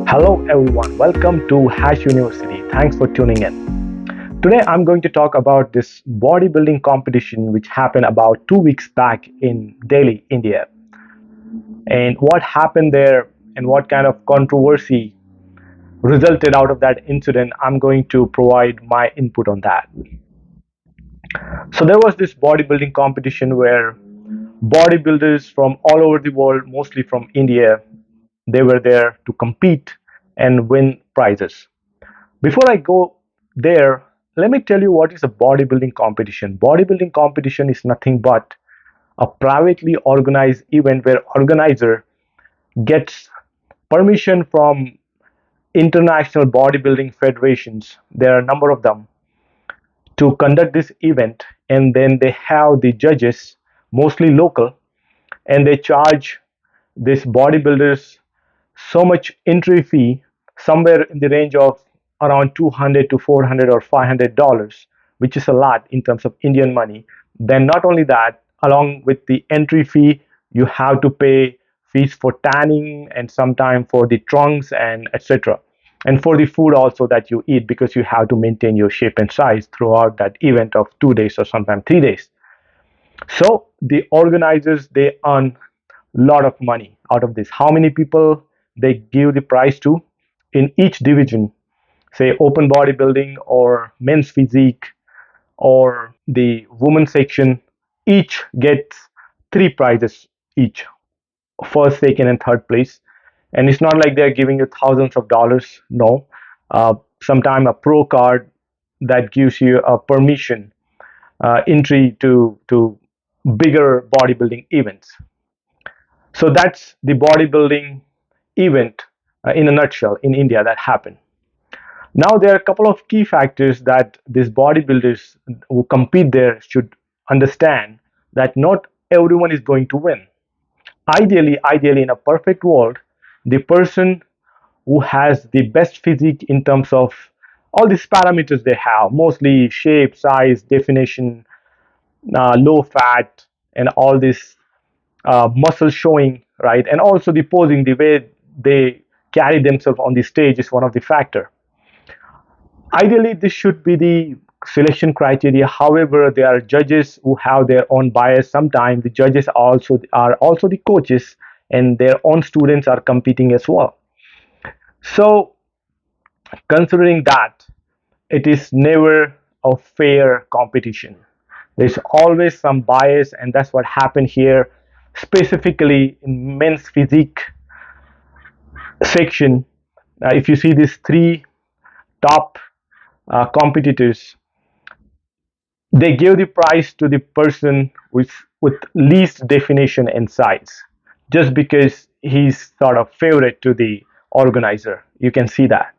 Hello everyone, welcome to Hash University. Thanks for tuning in. Today I'm going to talk about this bodybuilding competition which happened about 2 weeks back in Delhi, India. And what happened there and what kind of controversy resulted out of that incident, I'm going to provide my input on that. So there was this bodybuilding competition where bodybuilders from all over the world, mostly from India, they were there to compete and win prizes. Before I go there, let me tell you what is a bodybuilding competition. Bodybuilding competition is nothing but a privately organized event where organizer gets permission from international bodybuilding federations. There are a number of them to conduct this event, and then they have the judges, mostly local, and they charge these bodybuilders so much entry fee, somewhere in the range of around 200 to 400 or $500, which is a lot in terms of Indian money. Then not only that, along with the entry fee, you have to pay fees for tanning and sometime for the trunks and etc. And for the food also that you eat, because you have to maintain your shape and size throughout that event of 2 days or sometimes 3 days. So the organizers, they earn a lot of money out of this. How many people they give the prize to in each division, say open bodybuilding or men's physique or the women's section, each gets three prizes each: first, second, and third place. And it's not like they're giving you thousands of dollars. No, sometime a pro card that gives you a permission entry to bigger bodybuilding events. So that's the bodybuilding event in a nutshell in India that happened. Now there are a couple of key factors that these bodybuilders who compete there should understand, that not everyone is going to win. Ideally, in a perfect world, the person who has the best physique in terms of all these parameters they have, mostly shape, size, definition, low fat, and all this muscle showing, right? And also the posing, the way they carry themselves on the stage is one of the factor. Ideally, this should be the selection criteria. However, there are judges who have their own bias. Sometimes the judges are also the coaches, and their own students are competing as well. So, considering that, it is never a fair competition. There's always some bias, and that's what happened here, specifically in men's physique section. If you see these three top competitors, they give the prize to the person with least definition and size, just because he's sort of favorite to the organizer. You can see that.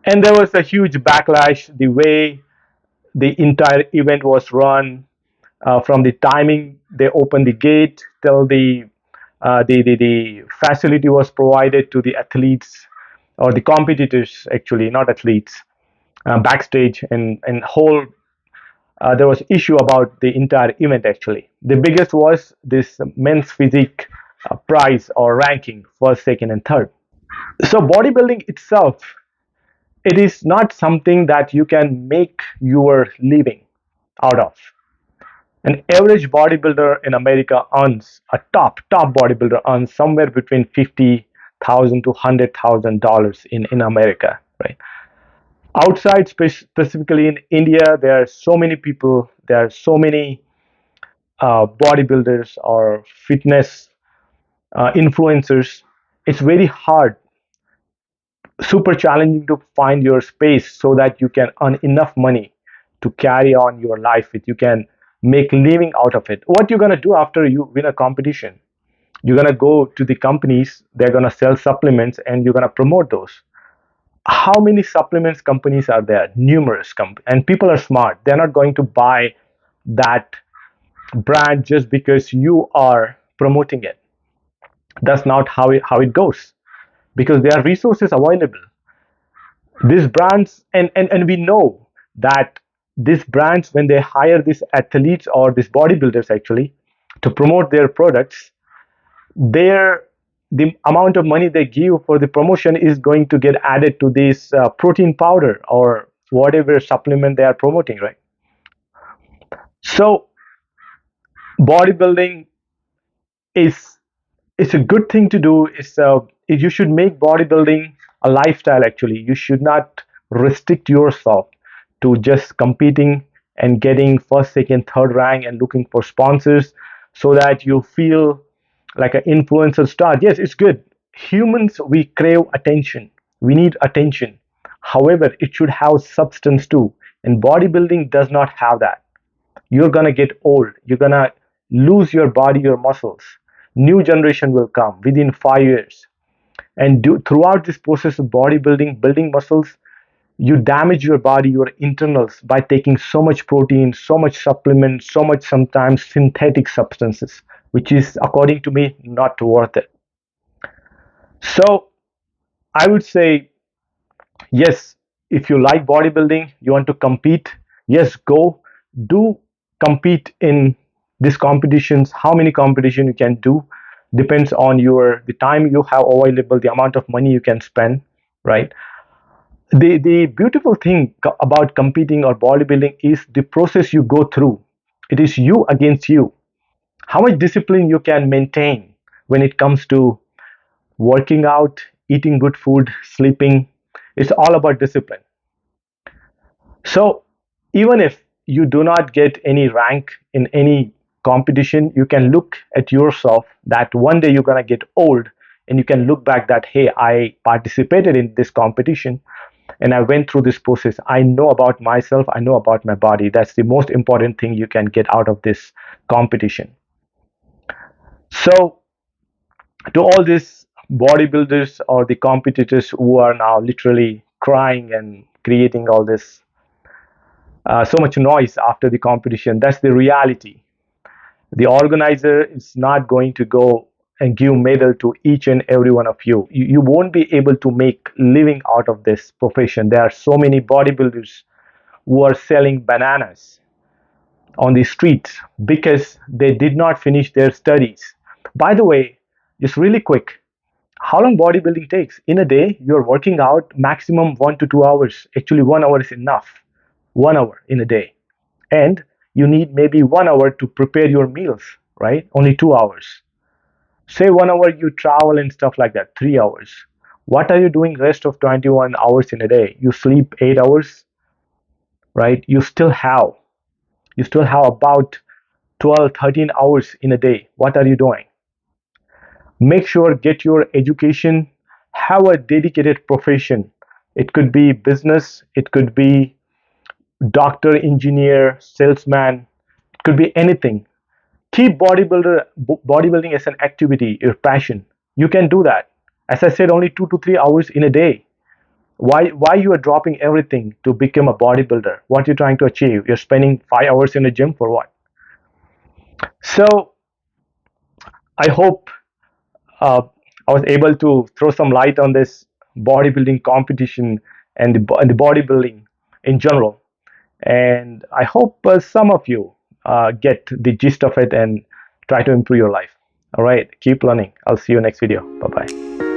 And there was a huge backlash the way the entire event was run, from the timing they opened the gate till the facility was provided to the athletes or the competitors, actually not athletes, backstage, and whole there was issue about the entire event. Actually, the biggest was this men's physique prize or ranking, first, second, and third. So bodybuilding itself, it is not something that you can make your living out of. An average bodybuilder in America earns, a top bodybuilder earns somewhere between $50,000 to $100,000 in America, right? Outside, specifically in India, there are so many people, there are so many bodybuilders or fitness influencers. It's very hard, super challenging to find your space so that you can earn enough money to carry on your life with. You can make living out of it. What you're going to do after you win a competition? You're going to go to the companies, they're going to sell supplements, and you're going to promote those. How many supplements companies are there? Numerous and people are smart. They're not going to buy that brand just because you are promoting it. That's not how it goes, because there are resources available. These brands, and we know that these brands, when they hire these athletes or these bodybuilders actually to promote their products, their the amount of money they give for the promotion is going to get added to this protein powder or whatever supplement they are promoting, right? So bodybuilding is it's a good thing to do. You should make bodybuilding a lifestyle. Actually, you should not restrict yourself to just competing and getting first, second, third rank and looking for sponsors so that you feel like an influencer star. Yes, it's good. Humans, we crave attention. We need attention. However, it should have substance too. And bodybuilding does not have that. You're gonna get old. You're gonna lose your body, your muscles. New generation will come within 5 years. And throughout this process of bodybuilding, building muscles, you damage your body, your internals by taking so much protein, so much supplement, so much sometimes synthetic substances, which is, according to me, not worth it. So I would say, yes, if you like bodybuilding, you want to compete, yes, go do compete in these competitions. How many competition you can do depends on your the time you have available, the amount of money you can spend, right? The beautiful thing about competing or bodybuilding is the process you go through. It is you against you. How much discipline you can maintain when it comes to working out, eating good food, sleeping. It's all about discipline. So even if you do not get any rank in any competition, you can look at yourself that one day you're going to get old and you can look back that, hey, I participated in this competition and I went through this process. I know about myself, I know about my body. That's the most important thing you can get out of this competition. So to all these bodybuilders or the competitors who are now literally crying and creating all this so much noise after the competition, that's the reality. The organizer is not going to go and give medal to each and every one of you. You won't be able to make living out of this profession. There are so many bodybuilders who are selling bananas on the streets because they did not finish their studies. By the way, just really quick, how long bodybuilding takes? In a day, you're working out maximum 1 to 2 hours. Actually, 1 hour is enough. 1 hour in a day. And you need maybe 1 hour to prepare your meals, right? Only 2 hours. Say 1 hour you travel and stuff like that, 3 hours. What are you doing rest of 21 hours in a day? You sleep 8 hours, right? You still have about 12, 13 hours in a day. What are you doing? Make sure get your education, have a dedicated profession. It could be business, it could be doctor, engineer, salesman, it could be anything. Keep bodybuilding as an activity, your passion. You can do that. As I said, only 2 to 3 hours in a day. Why you are dropping everything to become a bodybuilder? What you're trying to achieve? You're spending 5 hours in a gym for what? So I hope uh, I was able to throw some light on this bodybuilding competition and the bodybuilding in general. And I hope some of you get the gist of it and try to improve your life. All right, keep learning. I'll see you next video. Bye bye.